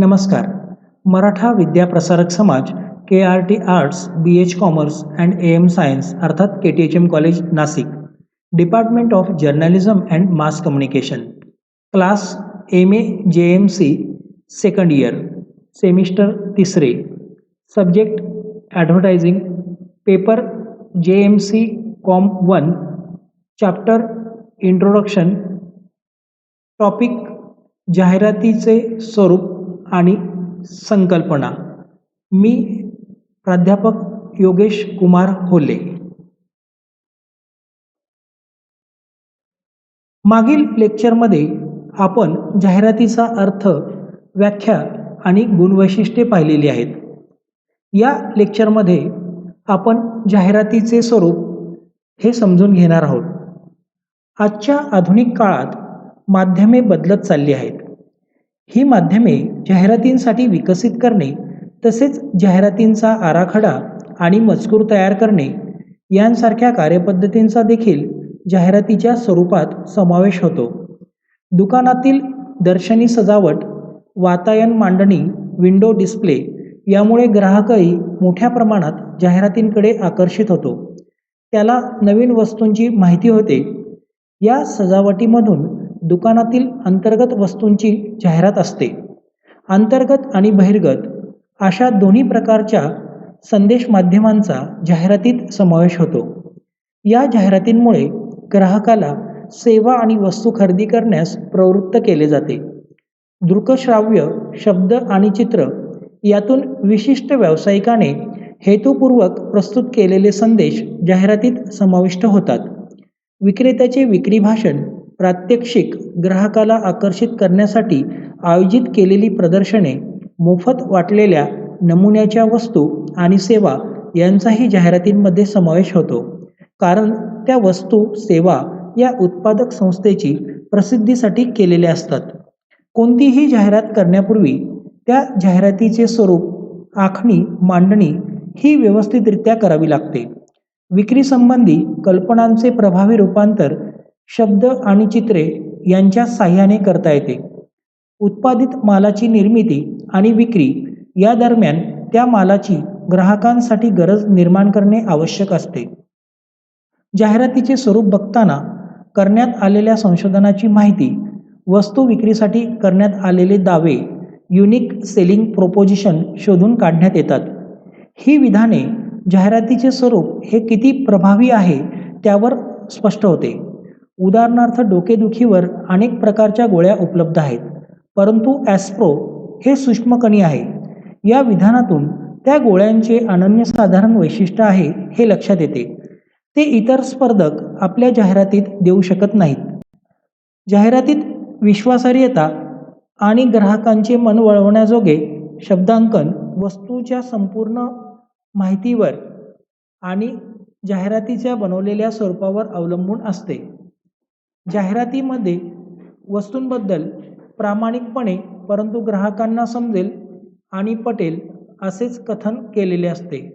नमस्कार. Maratha Vidyaprasarak Samaj, KRT arts, BH commerce and AM science अर्थात KTHM college Nashik, department of journalism and mass communication, class MA JMC second year, semester तिसरे, subject advertising, paper JMC com 1, chapter introduction, topic जाहिरातीचे स्वरूप आणि संकल्पना. मी प्राध्यापक योगेश कुमार होले. मागील लेक्चरमध्ये आपण जाहिरातीचा अर्थ, व्याख्या आणि गुणवैशिष्ट्ये पाहिलेली आहेत. या लेक्चरमध्ये आपण जाहिरातीचे स्वरूप हे समजून घेणार आहोत. आजच्या आधुनिक काळात माध्यमे बदलत चालली आहेत. ही माध्यमे जाहिरातींसाठी विकसित करणे तसेच जाहिरातींचा आराखडा आणि मजकूर तयार करणे यांसारख्या कार्यपद्धतींचा देखील जाहिरातीच्या स्वरूपात समावेश होतो. दुकानातील दर्शनी सजावट, वातायन मांडणी, विंडो डिस्प्ले यामुळे ग्राहकही मोठ्या प्रमाणात जाहिरातींकडे आकर्षित होतो. त्याला नवीन वस्तूंची माहिती होते. या सजावटीमधून दुकानातील अंतर्गत वस्तूंची जाहिरात असते. अंतर्गत आणि बहिर्गत अशा दोन्ही प्रकारच्या संदेश माध्यमांचा जाहिरातीत समावेश होतो. या जाहिरातींमुळे ग्राहकाला सेवा आणि वस्तू खरेदी करण्यास प्रवृत्त केले जाते. दृकश्राव्य, शब्द आणि चित्र यातून विशिष्ट व्यावसायिकाने हेतुपूर्वक प्रस्तुत केलेले संदेश जाहिरातीत समाविष्ट होतात. विक्रेत्याचे विक्री भाषण, प्रात्यक्षिक, ग्राहकाला आकर्षित करण्यासाठी आयोजित केलेली प्रदर्शने, मोफत वाटलेल्या नमुन्याच्या वस्तू आणि सेवा यांचाही जाहिरातींमध्ये समावेश होतो. कारण त्या वस्तू, सेवा या उत्पादक संस्थेची प्रसिद्धीसाठी केलेल्या असतात. कोणतीही जाहिरात करण्यापूर्वी त्या जाहिरातीचे स्वरूप, आखणी, मांडणी ही व्यवस्थितरित्या करावी लागते. विक्रीसंबंधी कल्पनांचे प्रभावी रूपांतर शब्द आणि चित्रे यांच्या साहाय्याने करता येते. उत्पादित मालाची निर्मिती आणि विक्री या दरम्यान त्या मालाची ग्राहकांसाठी गरज निर्माण करणे आवश्यक असते. जाहिरातीचे स्वरूप बघताना करण्यात आलेल्या संशोधनाची माहिती, वस्तू विक्रीसाठी करण्यात आलेले दावे, युनिक सेलिंग प्रोपोजिशन शोधून काढण्यात येतात. ही विधाने जाहिरातीचे स्वरूप हे किती प्रभावी आहे त्यावर स्पष्ट होते. उदाहरणार्थ, डोकेदुखीवर अनेक प्रकारच्या गोळ्या उपलब्ध आहेत, परंतु ॲस्प्रो हे सूक्ष्मकणी आहे. या विधानातून त्या गोळ्यांचे अनन्यसाधारण वैशिष्ट्य आहे हे लक्षात येते. ते इतर स्पर्धक आपल्या जाहिरातीत देऊ शकत नाहीत. जाहिरातीत विश्वासार्हता आणि ग्राहकांचे मन वळवण्याजोगे शब्दांकन वस्तूच्या संपूर्ण माहितीवर आणि जाहिरातीच्या बनवलेल्या स्वरूपावर अवलंबून असते. जाहिरातीमध्ये वस्तूंबद्दल प्रामाणिकपणे परंतु ग्राहकांना समजेल आणि पटेल असेच कथन केलेले असते.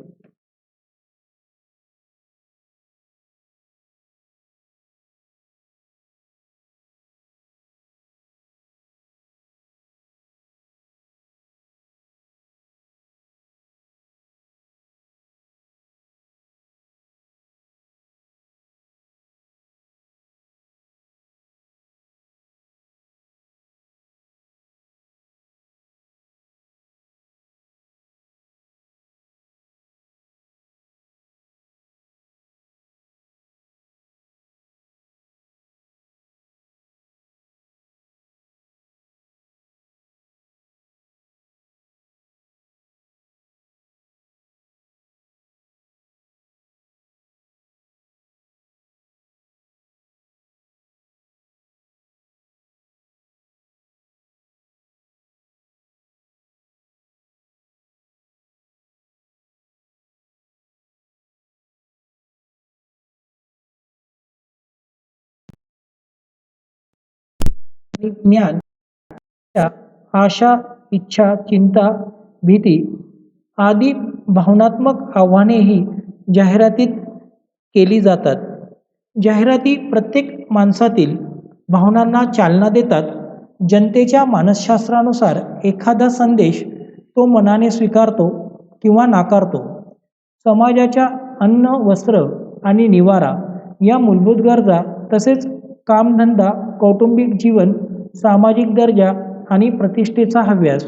ज्ञान, आशा, इच्छा, चिंता, भीती आदी भावनात्मक आव्हानेही जाहिरातीत केली जातात. जाहिराती प्रत्येक माणसातील भावनांना चालना देतात जनतेच्या मानसशास्त्रानुसार एखादा संदेश तो मनाने स्वीकारतो किंवा नाकारतो. समाजाच्या अन्न, वस्त्र आणि निवारा या मूलभूत गरजा, तसेच कामधंदा, कौटुंबिक जीवन, सामाजिक दर्जा आणि प्रतिष्ठेचा हव्यास,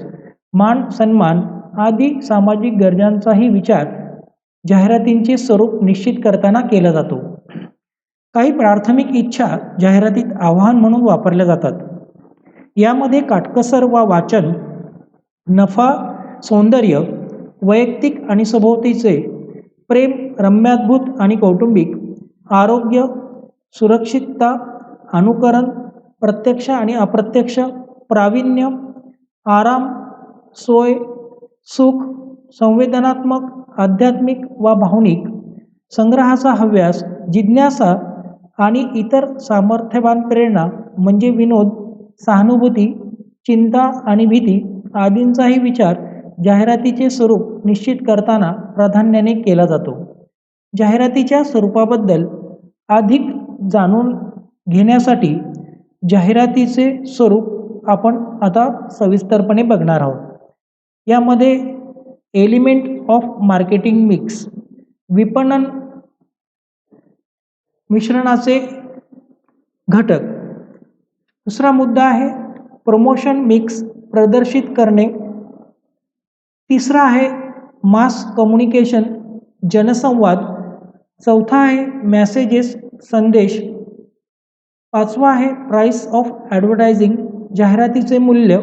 मान सन्मान आदी सामाजिक गरजांचाही विचार जाहिरातींचे स्वरूप निश्चित करताना केला जातो. काही प्राथमिक इच्छा जाहिरातीत आवाहन म्हणून वापरल्या जातात. यामध्ये काटकसर वा वाचन, नफा, सौंदर्य, वैयक्तिक आणि सभोवतीचे प्रेम, रम्याद्भुत आणि कौटुंबिक, आरोग्य, सुरक्षितता, अनुकरण, प्रत्यक्ष आणि अप्रत्यक्ष, प्रावीण्य, आराम, सोय, सुख, संवेदनात्मक, आध्यात्मिक वा भावनिक, संग्रहाचा हव्यास, जिज्ञासा आणि इतर सामर्थ्यवान प्रेरणा म्हणजे विनोद, सहानुभूती, चिंता आणि भीती आदींचाही विचार जाहिरातीचे स्वरूप निश्चित करताना प्राधान्याने केला जातो. जाहिरातीच्या स्वरूपाबद्दल अधिक जाणून घेण्यासाठी जाहिरातीचे स्वरूप आपण आता सविस्तरपणे बघणार आहोत. यामध्ये एलिमेंट ऑफ मार्केटिंग मिक्स, विपणन मिश्रणाचे घटक. दुसरा मुद्दा आहे प्रमोशन मिक्स, प्रदर्शित करणे. तिसरा आहे मास कम्युनिकेशन, जनसंवाद. चौथा आहे मेसेजेस, संदेश. पाचवा आहे प्राइस ऑफ ॲडव्हर्टायझिंग, जाहिरातीचे मूल्य.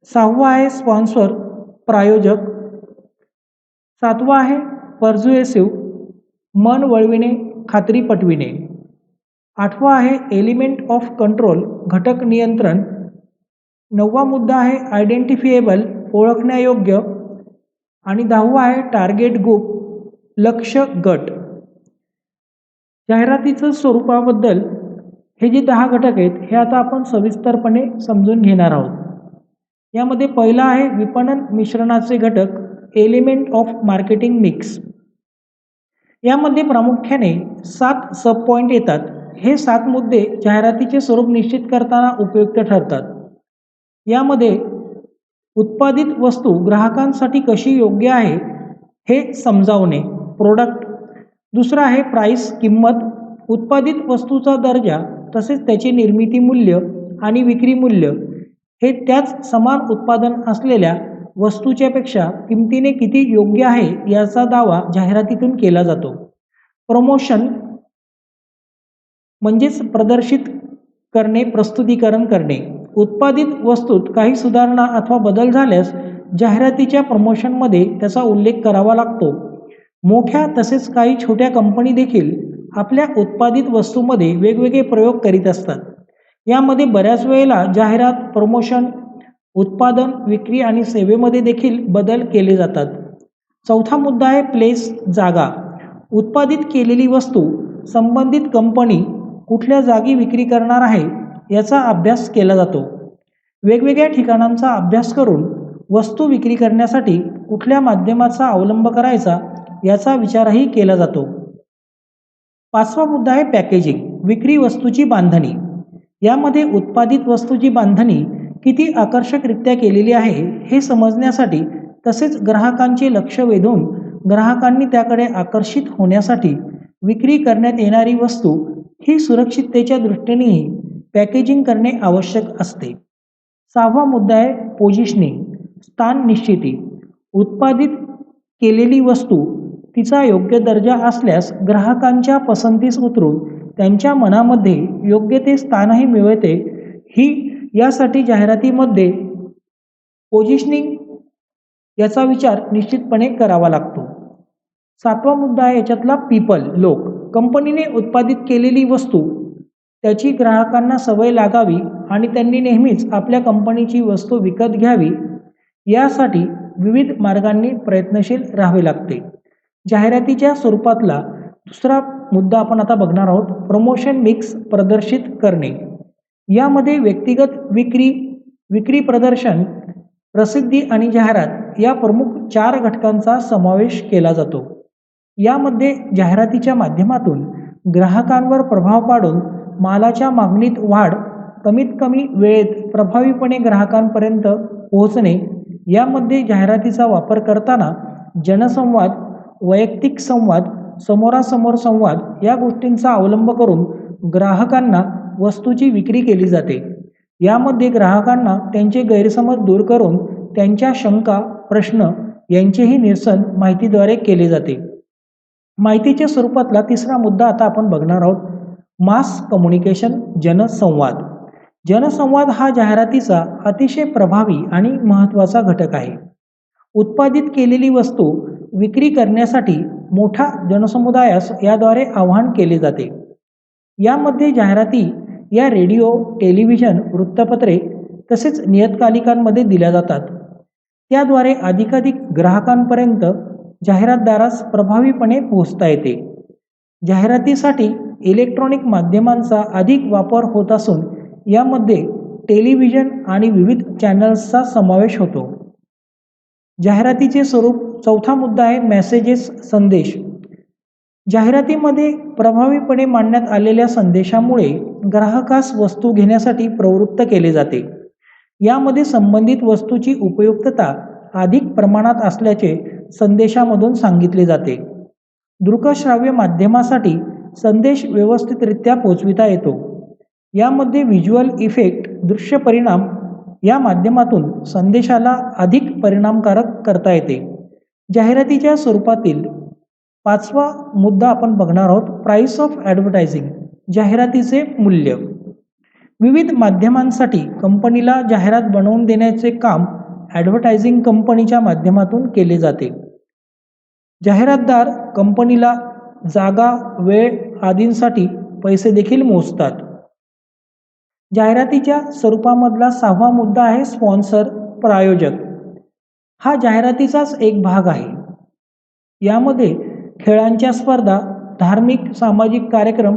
सहावा आहे स्पॉन्सर, प्रायोजक. सातवा आहे पर्झुएसिव्ह, मन वळविणे, खात्री पटविणे. आठवा आहे एलिमेंट ऑफ कंट्रोल, घटक नियंत्रण. नववा मुद्दा आहे आयडेंटिफिएबल, ओळखण्यायोग्य. आणि 10वा आहे टार्गेट ग्रुप, लक्ष्य गट. जाहिरातीचं स्वरूपाबद्दल हे जे 10 घटक आहेत हे आता आपण सविस्तरपणे समजून घेणार आहोत. यामध्ये पहिला आहे विपणन मिश्रणाचे घटक, एलिमेंट ऑफ मार्केटिंग मिक्स. यामध्ये प्रामुख्याने 7 सब पॉईंट येतात. हे 7 मुद्दे जाहिरातीचे स्वरूप निश्चित करताना उपयुक्त ठरतात. यामध्ये उत्पादित वस्तू ग्राहकांसाठी कशी योग्य आहे हे समजावणे, प्रोडक्ट. दुसरा आहे प्राइस, किंमत, उत्पादित वस्तूचा दर्जा, तसेच त्याचे निर्मिती मूल्य आणि विक्री मूल्य हे त्याच समान उत्पादन असलेल्या वस्तूच्या पेक्षा किमतीने किती योग्य आहे याचा दावा जाहिरातीतून केला जातो. प्रमोशन म्हणजेच प्रदर्शित करणे, प्रस्तुतीकरण करणे. उत्पादित वस्तूत काही सुधारणा अथवा बदल झाल्यास जाहिरातीच्या प्रमोशनमध्ये त्याचा उल्लेख करावा लागतो. मोठ्या तसेच काही छोट्या कंपनी देखील आपल्या उत्पादित वस्तूमध्ये वेगवेगळे प्रयोग करीत असतात. यामध्ये बऱ्याच वेळेला जाहिरात, प्रमोशन, उत्पादन, विक्री आणि सेवेमध्ये देखील बदल केले जातात. चौथा मुद्दा आहे प्लेस, जागा. उत्पादित केलेली वस्तू संबंधित कंपनी कुठल्या जागी विक्री करणार आहे याचा अभ्यास केला जातो. वेगवेगळ्या ठिकाणांचा अभ्यास करून वस्तू विक्री करण्यासाठी कुठल्या माध्यमाचा अवलंब करायचा याचा विचारही केला जातो. पाचवा मुद्दा आहे पॅकेजिंग, विक्री वस्तूची बांधणी. यामध्ये उत्पादित वस्तूची बांधणी किती आकर्षकरित्या केलेली आहे हे समजण्यासाठी, तसेच ग्राहकांचे लक्ष वेधून ग्राहकांनी त्याकडे आकर्षित होण्यासाठी विक्री करण्यात येणारी वस्तू ही सुरक्षिततेच्या दृष्टीनेही पॅकेजिंग करणे आवश्यक असते. सहावा मुद्दा आहे पोझिशनिंग, स्थान निश्चिती. उत्पादित केलेली वस्तू तिचा योग्य दर्जा असल्यास ग्राहकांच्या पसंतीस उतरून त्यांच्या मनामध्ये योग्य ते स्थानही मिळते. यासाठी जाहिरातीमध्ये पोझिशनिंग याचा विचार निश्चितपणे करावा लागतो. सातवा मुद्दा आहे याच्यातला पीपल, लोक. कंपनीने उत्पादित केलेली वस्तू त्याची ग्राहकांना सवय लागावी आणि त्यांनी नेहमीच आपल्या कंपनीची वस्तू विकत घ्यावी यासाठी विविध मार्गांनी प्रयत्नशील राहावे लागते. जाहिरातीच्या स्वरूपातला दुसरा मुद्दा आपण आता बघणार आहोत, प्रमोशन मिक्स, प्रदर्शित करणे. यामध्ये व्यक्तिगत विक्री, विक्री प्रदर्शन, प्रसिद्धी आणि जाहिरात या प्रमुख 4 घटकांचा समावेश केला जातो. यामध्ये जाहिरातीच्या माध्यमातून ग्राहकांवर प्रभाव पाडून मालाच्या मागणीत वाढ कमीत कमी वेळेत प्रभावीपणे ग्राहकांपर्यंत पोहोचणे. यामध्ये जाहिरातीचा वापर करताना जनसंवाद, वैयक्तिक संवाद, समोरासमोर संवाद या गोष्टींचा अवलंब करून ग्राहकांना वस्तूची विक्री केली जाते. यामध्ये ग्राहकांना त्यांचे गैरसमज दूर करून त्यांच्या शंका, प्रश्न यांचेही निरसन माहितीद्वारे केले जाते. माहितीच्या स्वरूपातला तिसरा मुद्दा आता आपण बघणार आहोत, मास कम्युनिकेशन, जनसंवाद. जनसंवाद हा जाहिरातीचा अतिशय प्रभावी आणि महत्त्वाचा घटक आहे. उत्पादित केलेली वस्तू विक्री करण्यासाठी मोठ्या जनसमुदायास याद्वारे आवाहन केले जाते. यामध्ये जाहिराती या रेडिओ, टेलिव्हिजन, वृत्तपत्रे तसेच नियतकालिकांमध्ये दिल्या जातात. त्याद्वारे अधिकाधिक ग्राहकांपर्यंत जाहिरातदारास प्रभावीपणे पोहोचता येते. जाहिरातीसाठी इलेक्ट्रॉनिक माध्यमांचा अधिक वापर होत असून यामध्ये टेलिव्हिजन आणि विविध चॅनल्सचा समावेश होतो. जाहिरातीचे स्वरूप. चौथा मुद्दा आहे मेसेजेस, संदेश. जाहिरातीमध्ये प्रभावीपणे मांडण्यात आलेल्या संदेशामुळे ग्राहकास वस्तू घेण्यासाठी प्रवृत्त केले जाते. यामध्ये संबंधित वस्तूची उपयुक्तता अधिक प्रमाणात असल्याचे संदेशामधून सांगितले जाते. दृकश्राव्य माध्यमासाठी संदेश व्यवस्थितरित्या पोहोचविता येतो. यामध्ये व्हिज्युअल इफेक्ट, दृश्य परिणाम या माध्यमातून संदेशाला अधिक परिणामकारक करता येते. जाहिरातीच्या स्वरूपातील पाचवा मुद्दा आपण बघणार आहोत, प्राइस ऑफ ॲडव्हर्टायझिंग, जाहिरातीचे मूल्य. विविध माध्यमांसाठी कंपनीला जाहिरात बनवून देण्याचे काम ॲडव्हर्टायझिंग कंपनीच्या माध्यमातून केले जाते. जाहिरातदार कंपनीला जागा, वेळ आदींसाठी पैसे देखील मोजतात. जाहिरातीच्या स्वरूपामधला सहावा मुद्दा आहे स्पॉन्सर, प्रायोजक. हा जाहिरातीचाच एक भाग आहे. यामध्ये खेळांच्या स्पर्धा, धार्मिक सामाजिक कार्यक्रम,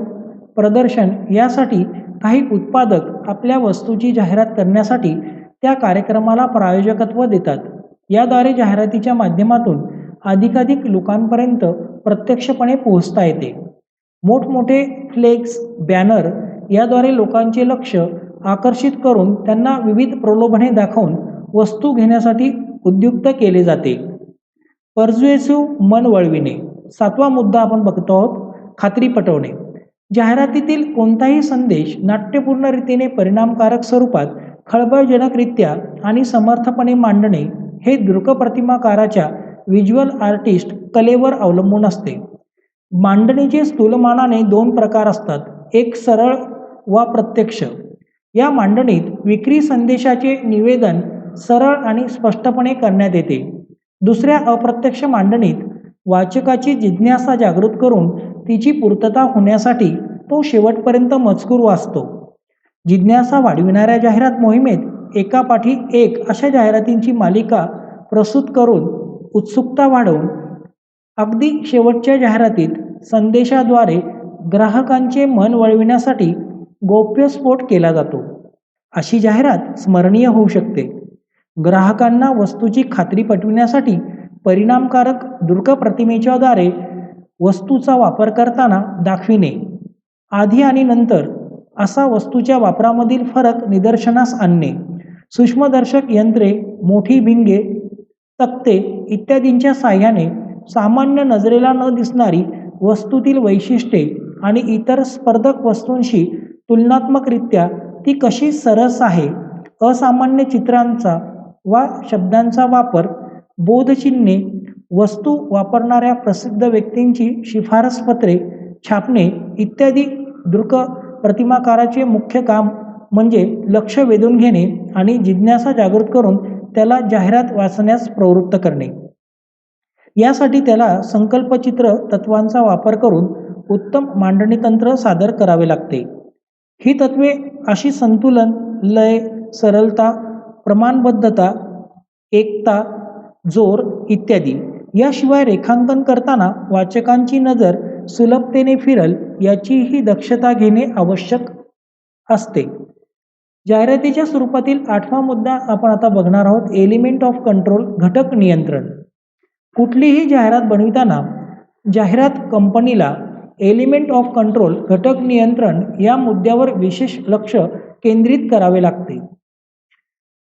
प्रदर्शन यासाठी काही उत्पादक आपल्या वस्तूची जाहिरात करण्यासाठी त्या कार्यक्रमाला प्रायोजकत्व देतात. याद्वारे जाहिरातीच्या माध्यमातून अधिकाधिक लोकांपर्यंत प्रत्यक्षपणे पोहोचता येते. मोठमोठे फ्लेक्स, बॅनर याद्वारे लोकांचे लक्ष आकर्षित करून त्यांना विविध प्रलोभने दाखवून वस्तू घेण्यासाठी उद्युक्त केले जाते. पर्झुएसिव्ह, मन वळविणे. सातवा मुद्दा आपण बघतो आहोत, खात्री पटवणे. जाहिरातीतील कोणताही संदेश नाट्यपूर्ण रीतीने परिणामकारक स्वरूपात खळबळजनकरित्या आणि समर्थपणे मांडणे हे दृकप्रतिमाकाराच्या व्हिज्युअल आर्टिस्ट कलेवर अवलंबून असते. मांडणीचे स्थूलमानाने दोन प्रकार असतात, एक सरळ वा प्रत्यक्ष. या मांडणीत विक्री संदेशाचे निवेदन सरळ आणि स्पष्टपणे करण्यात येते. दुसऱ्या अप्रत्यक्ष मांडणीत वाचकाची जिज्ञासा जागृत करून तिची पूर्तता होण्यासाठी तो शेवटपर्यंत मजकूर वाचतो. जिज्ञासा वाढविणाऱ्या जाहिरात मोहिमेत एकापाठी एक अशा जाहिरातींची मालिका प्रस्तुत करून उत्सुकता वाढवून अगदी शेवटच्या जाहिरातीत संदेशाद्वारे ग्राहकांचे मन वळविण्यासाठी गौप्यस्फोट केला जातो. अशी जाहिरात स्मरणीय होऊ शकते. ग्राहकांना वस्तूची खात्री पटविण्यासाठी परिणामकारक दृकप्रतिमेच्या द्वारे वस्तूचा वापर करताना दाखविणे. आधी आणि नंतर असा वस्तूच्या वापरामधील फरक निदर्शनास आणणे. सूक्ष्मदर्शक यंत्रे, मोठी भिंगे, तक्ते इत्यादींच्या साहाय्याने सामान्य नजरेला न दिसणारी वस्तूतील वैशिष्ट्ये आणि इतर स्पर्धक वस्तूंशी तुलनात्मकरित्या ती कशी सरस आहे, असामान्य चित्रांचा वा शब्दांचा वापर, बोधचिन्हे, वस्तू वापरणाऱ्या प्रसिद्ध व्यक्तींची शिफारसपत्रे छापणे इत्यादी दृक प्रतिमाकाराचे मुख्य काम म्हणजे लक्ष वेधून घेणे आणि जिज्ञासा जागृत करून त्याला जाहिरात वाचण्यास प्रवृत्त करणे. यासाठी त्याला संकल्पचित्र तत्वांचा वापर करून उत्तम मांडणी तंत्र सादर करावे लागते. ही तत्वे अशी संतुलन, लय, सरलता, प्रमाणबद्धता, एकता, जोर इत्यादी. याशिवाय रेखांकन करताना वाचकांची नजर सुलभतेने फिरल याचीही दक्षता घेणे आवश्यक असते. जाहिरातीच्या स्वरूपातील आठवा मुद्दा आपण आता बघणार आहोत, एलिमेंट ऑफ कंट्रोल, घटक नियंत्रण. कुठलीही जाहिरात बनविताना जाहिरात कंपनीला एलिमेंट ऑफ कंट्रोल, घटक नियंत्रण या मुद्द्यावर विशेष लक्ष केंद्रित करावे लागते.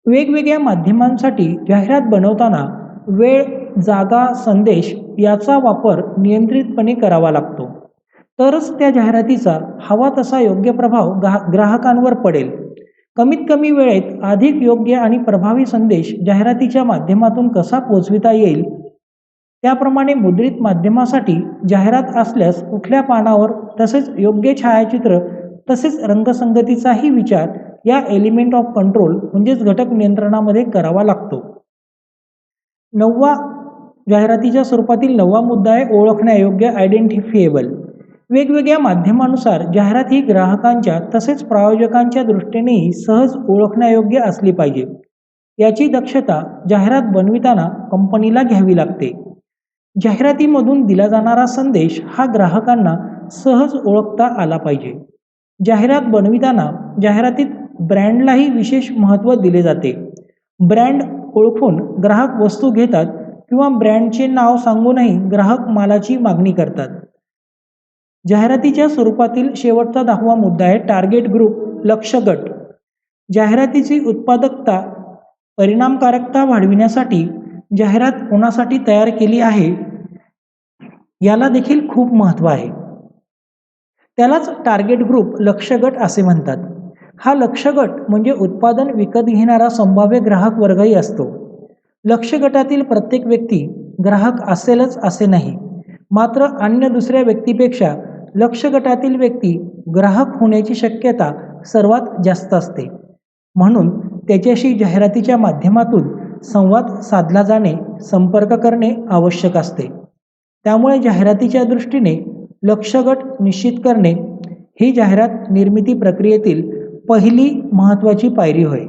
वेगवेगळ्या माध्यमांसाठी जाहिरात बनवताना वेळ, जागा, संदेश याचा वापर नियंत्रितपणे करावा लागतो. तरच त्या जाहिरातीचा हवा तसा योग्य प्रभाव ग्राहकांवर पडेल. कमीत कमी वेळेत अधिक योग्य आणि प्रभावी संदेश जाहिरातीच्या माध्यमातून कसा पोहोचविता येईल, त्याप्रमाणे मुद्रित माध्यमासाठी जाहिरात असल्यास कुठल्या पानावर, तसेच योग्य छायाचित्र तसेच रंगसंगतीचाही विचार या एलिमेंट ऑफ कंट्रोल म्हणजेच घटक नियंत्रणामध्ये करावा लागतो. जाहिरातीच्या स्वरूपातील 9वा मुद्दा आहे ओळखण्यायोग्य, आयडेंटिफिएबल. वेगवेगळ्या माध्यमानुसार जाहिरात ही ग्राहकांच्या तसेच प्रायोजकांच्या दृष्टीनेही सहज ओळखण्यायोग्य असली पाहिजे. याची दक्षता जाहिरात बनविताना कंपनीला घ्यावी लागते. जाहिरातीमधून दिला जाणारा संदेश हा ग्राहकांना सहज ओळखता आला पाहिजे. जाहिरात बनविताना जाहिरातीत ब्रँडलाही विशेष महत्त्व दिले जाते. ब्रँड ओळखून ग्राहक वस्तू घेतात किंवा ब्रँडचे नाव सांगूनही ग्राहक मालाची मागणी करतात. जाहिरातीच्या स्वरूपातील शेवटचा 10वा मुद्दा आहे टार्गेट ग्रुप, लक्ष्य गट. जाहिरातीची उत्पादकता, परिणामकारकता वाढविण्यासाठी जाहिरात कोणासाठी तयार केली आहे याला देखील खूप महत्त्व आहे. त्यालाच टार्गेट ग्रुप, लक्ष्य गट असे म्हणतात. हा लक्ष्य गट म्हणजे उत्पादन विकत घेणारा संभाव्य ग्राहक वर्गही असतो. लक्ष्य गटातील प्रत्येक व्यक्ती ग्राहक असेलच असे नाही, मात्र अन्य दुसऱ्या व्यक्तीपेक्षा लक्ष्य गटातील व्यक्ती ग्राहक होण्याची शक्यता सर्वात जास्त असते. म्हणून त्याच्याशी जाहिरातीच्या माध्यमातून संवाद साधला जाणे, संपर्क करणे आवश्यक असते. त्यामुळे जाहिरातीच्या दृष्टीने लक्ष्य गट निश्चित करणे ही जाहिरात निर्मिती प्रक्रियेतील पहिली महत्त्वाची पायरी होय.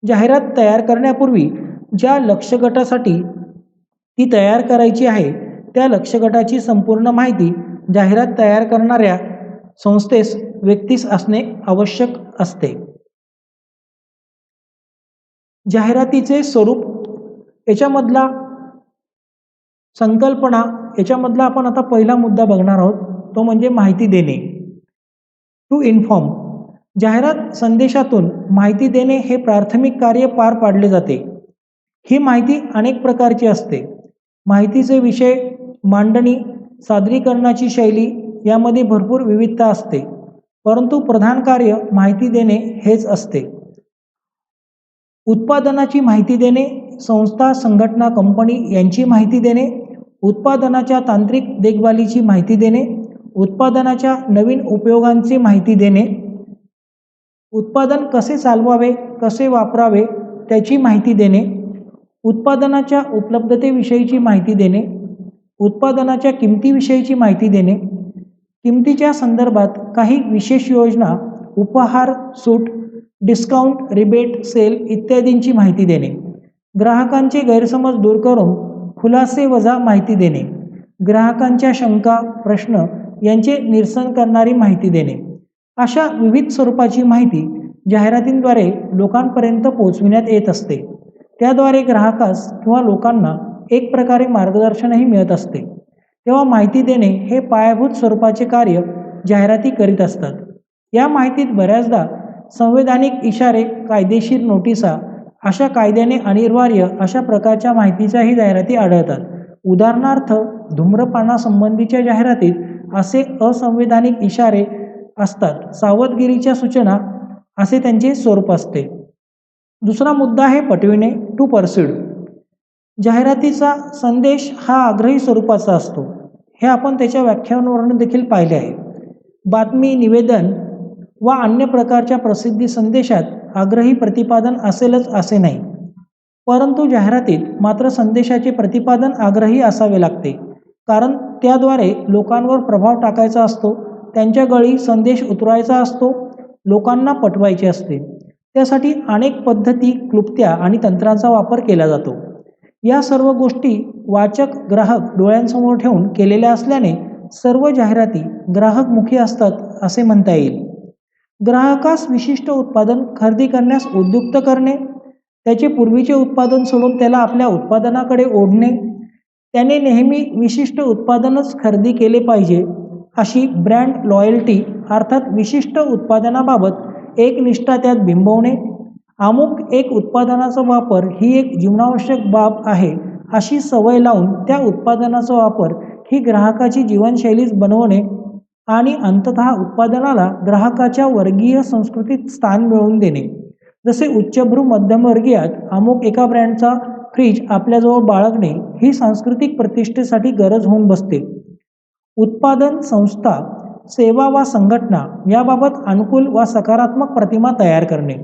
जाहिरात तयार करण्यापूर्वी ज्या लक्ष्य गटासाठी ती तयार करायची आहे त्या लक्ष्य गटाची संपूर्ण माहिती जाहिरात तयार करणाऱ्या संस्थेस, व्यक्तीस असणे आवश्यक असते. जाहिरातीचे स्वरूप, याच्यामधला संकल्पना, याच्यामधला आपण आता पहिला मुद्दा बघणार आहोत, तो म्हणजे माहिती देणे. To inform. जाहिरात संदेशातून माहिती देणे हे प्राथमिक कार्य पार पाडले जाते. ही माहिती अनेक प्रकारची असते. माहितीचे विषय, मांडणी, सादरीकरणाची शैली यामध्ये भरपूर विविधता असते, परंतु प्रधान कार्य माहिती देणे हेच असते. उत्पादनाची माहिती देणे, संस्था, संघटना, कंपनी यांची माहिती देणे, उत्पादनाच्या तांत्रिक देखभालीची माहिती देणे, उत्पादनाच्या नवीन उपयोगांची माहिती देणे, उत्पादन कसे चालवावे, कसे वापरावे त्याची माहिती देणे, उत्पादनाच्या उपलब्धतेविषयीची माहिती देणे, उत्पादनाच्या किमतीविषयीची माहिती देणे, किमतीच्या संदर्भात काही विशेष योजना, उपहार, सूट, डिस्काउंट, रिबेट, सेल इत्यादींची माहिती देणे, ग्राहकांचे गैरसमज दूर करून खुलासेवजा माहिती देणे, ग्राहकांच्या शंका, प्रश्न यांचे निरसन करणारी माहिती देणे. अशा विविध स्वरूपाची माहिती जाहिरातींद्वारे लोकांपर्यंत पोहोचविण्यात येत असते. त्याद्वारे ग्राहकास किंवा लोकांना एक प्रकारे मार्गदर्शनही मिळत असते. तेव्हा माहिती देणे हे पायाभूत स्वरूपाचे कार्य जाहिराती करीत असतात. या माहितीत बऱ्याचदा संवैधानिक इशारे, कायदेशीर नोटिसा, अशा कायद्याने अनिवार्य अशा प्रकारच्या माहितीच्याही जाहिराती आढळतात. उदाहरणार्थ, धूम्रपानासंबंधीच्या जाहिरातीत असे असंवैधानिक इशारे असतात. सावधगिरीच्या सूचना असे त्यांचे स्वरूप असते. दुसरा मुद्दा आहे पटविणे, टू पर्स्यूड. जाहिरातीचा संदेश हा आग्रही स्वरूपाचा असतो. हे आपण त्याच्या व्याख्यानावरून देखील पाहिले आहे. बातमी, निवेदन वा अन्य प्रकारच्या प्रसिद्धी संदेशात आग्रही प्रतिपादन असेलच असे नाही, परंतु जाहिरातीत मात्र संदेशाचे प्रतिपादन आग्रही असावे लागते, कारण त्याद्वारे लोकांवर प्रभाव टाकायचा असतो, त्यांच्या गळी संदेश उतरवायचा असतो, लोकांना पटवायचे असते. त्यासाठी अनेक पद्धती, क्लुप्त्या आणि तंत्रांचा वापर केला जातो. या सर्व गोष्टी वाचक, ग्राहक डोळ्यांसमोर ठेवून केलेल्या असल्याने सर्व जाहिराती ग्राहकमुखी असतात असे म्हणता येईल. ग्राहकास विशिष्ट उत्पादन खरेदी करण्यास उद्युक्त करणे, त्याचे पूर्वीचे उत्पादन सोडून त्याला आपल्या उत्पादनाकडे ओढणे, त्याने नेहमी विशिष्ट उत्पादनच खरेदी केले पाहिजे, अशी ब्रँड लॉयल्टी अर्थात विशिष्ट उत्पादनाबाबत एकनिष्ठा त्यात बिंबवणे, अमुक एक उत्पादनाचा वापर ही एक जीवनावश्यक बाब आहे अशी सवय लावून त्या उत्पादनाचा वापर ही ग्राहकाची जीवनशैलीच बनवणे आणि अंततः उत्पादनाला ग्राहकाच्या वर्गीय संस्कृतीत स्थान मिळवून देणे. जसे उच्चभ्रू मध्यमवर्गीयात अमुक एका ब्रँडचा फ्रीज आपल्याजवळ बाळगणे ही सांस्कृतिक प्रतिष्ठेसाठी गरज होऊन बसते. उत्पादन संस्था, सेवा वा संघटना याबाबत अनुकूल वा सकारात्मक प्रतिमा तयार करणे.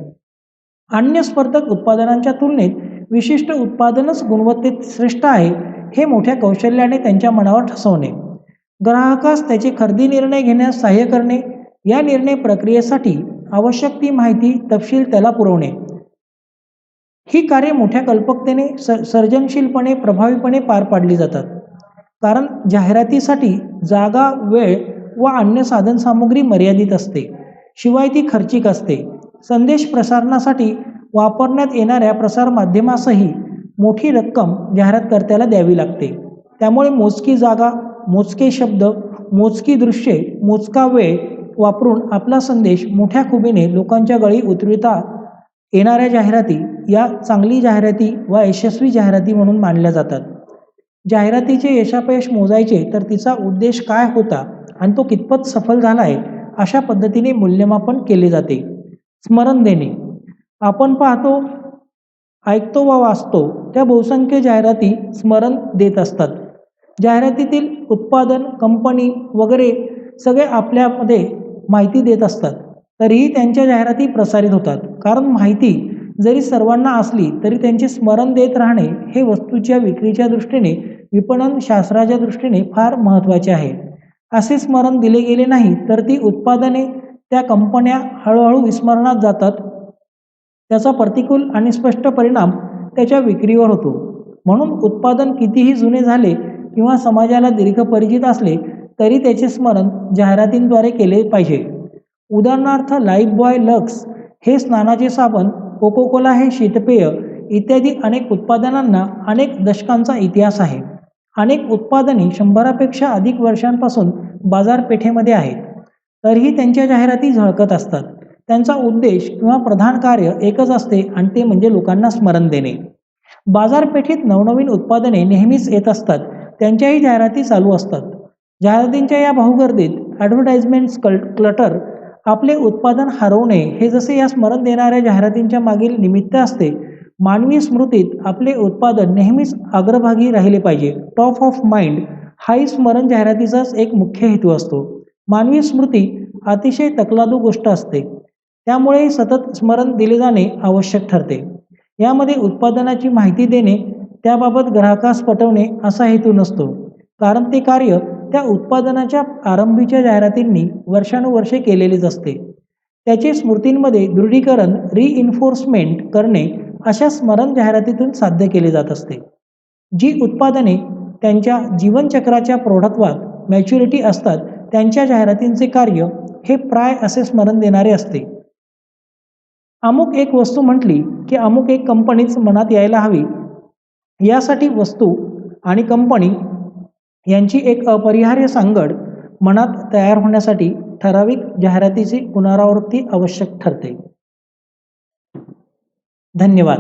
अन्य स्पर्धक उत्पादनांच्या तुलनेत विशिष्ट उत्पादनच गुणवत्तेत श्रेष्ठ आहे हे मोठ्या कौशल्याने त्यांच्या मनावर ठसवणे. ग्राहकास त्याचे खरेदी निर्णय घेण्यास सहाय्य करणे. या निर्णय प्रक्रियेसाठी आवश्यक ती माहिती तपशील त्याला पुरवणे. ही कार्ये मोठ्या कल्पकतेने सर्जनशीलपणे प्रभावीपणे पार पाडली जातात. कारण जाहिरातीसाठी जागा, वेळ व अन्य साधनसामुग्री मर्यादित असते. शिवाय ती खर्चिक असते. संदेश प्रसारणासाठी वापरण्यात येणाऱ्या प्रसारमाध्यमासही मोठी रक्कम जाहिरातकर्त्याला द्यावी लागते. त्यामुळे मोजकी जागा, मोजके शब्द, मोजकी दृश्ये, मोजका वेळ वापरून आपला संदेश मोठ्या खुबीने लोकांच्या गळी उतरविता येणाऱ्या जाहिराती या चांगली जाहिराती व यशस्वी जाहिराती म्हणून मानल्या जातात. जाहिरातीचे यशापयश मोजायचे तर तिचा उद्देश काय होता आणि तो कितपत सफल झाला आहे अशा पद्धतीने मूल्यमापन केले जाते. स्मरण देणे. आपण पाहतो, ऐकतो व वाचतो त्या बहुसंख्य जाहिराती स्मरण देत असतात. जाहिरातीतील उत्पादन, कंपनी वगैरे सगळे आपल्यामध्ये माहिती देत असतात. तरीही त्यांच्या जाहिराती प्रसारित होतात. कारण माहिती जरी सर्वांना असली तरी त्यांचे स्मरण देत राहणे हे वस्तूच्या विक्रीच्या दृष्टीने, विपणन शास्त्राच्या दृष्टीने फार महत्त्वाचे आहे. असे स्मरण दिले गेले नाही तर ती उत्पादने, त्या कंपन्या हळूहळू विस्मरणात जातात. त्याचा प्रतिकूल आणि स्पष्ट परिणाम त्याच्या विक्रीवर होतो. म्हणून उत्पादन कितीही जुने झाले किंवा समाजाला दीर्घ परिचित असले तरी त्याचे स्मरण जाहिरातींद्वारे केले पाहिजे. उदाहरणार्थ लाईफबॉय लक्स हे स्नानाचे साबण, कोकोकोला हे शीतपेय इत्यादी अनेक उत्पादनांना अनेक दशकांचा इतिहास आहे. अनेक उत्पादने 100पेक्षा अधिक वर्षांपासून बाजारपेठेमध्ये आहेत. तरीही त्यांच्या जाहिराती झळकत असतात. त्यांचा उद्देश किंवा प्रधान कार्य एकच असते आणि ते म्हणजे लोकांना स्मरण देणे. बाजारपेठेत नवनवीन उत्पादने नेहमीच येत असतात. त्यांच्याही जाहिराती चालू असतात. जाहिरातींच्या या बहुगर्दीत ॲडव्हर्टाइजमेंट्स क्लटर आपले उत्पादन हरवणे हे जसे या स्मरण देणाऱ्या जाहिरातींच्या मागील निमित्त असते. मानवी स्मृतीत आपले उत्पादन नेहमीच अग्रभागी राहिले पाहिजे, टॉप ऑफ माइंड, हाही स्मरण जाहिरातीचाच एक मुख्य हेतू असतो. मानवी स्मृती अतिशय तकलादू गोष्ट असते. त्यामुळे सतत स्मरण दिले जाणे आवश्यक ठरते. यामध्ये उत्पादनाची माहिती देणे, त्याबाबत ग्राहकास पटवणे असा हेतू नसतो. कारण ते कार्य त्या उत्पादनाच्या आरंभीच्या जाहिरातींनी वर्षानुवर्षे केलेलेच असते. त्याचे स्मृतींमध्ये दृढीकरण, रिइन्फोर्समेंट करणे अशा स्मरण जाहिरातीतून साध्य केले जात असते. जी उत्पादने त्यांच्या जीवनचक्राच्या प्रौढत्वात मॅच्युरिटी असतात त्यांच्या जाहिरातींचे कार्य हे प्राय असे स्मरण देणारे असते. अमुक एक वस्तू म्हटली की अमुक एक कंपनीच मनात यायला हवी, यासाठी वस्तू आणि कंपनी यांची एक अपरिहार्य सांगड मनात तयार होण्यासाठी ठराविक जाहिरातीची पुनरावृत्ती आवश्यक ठरते. धन्यवाद.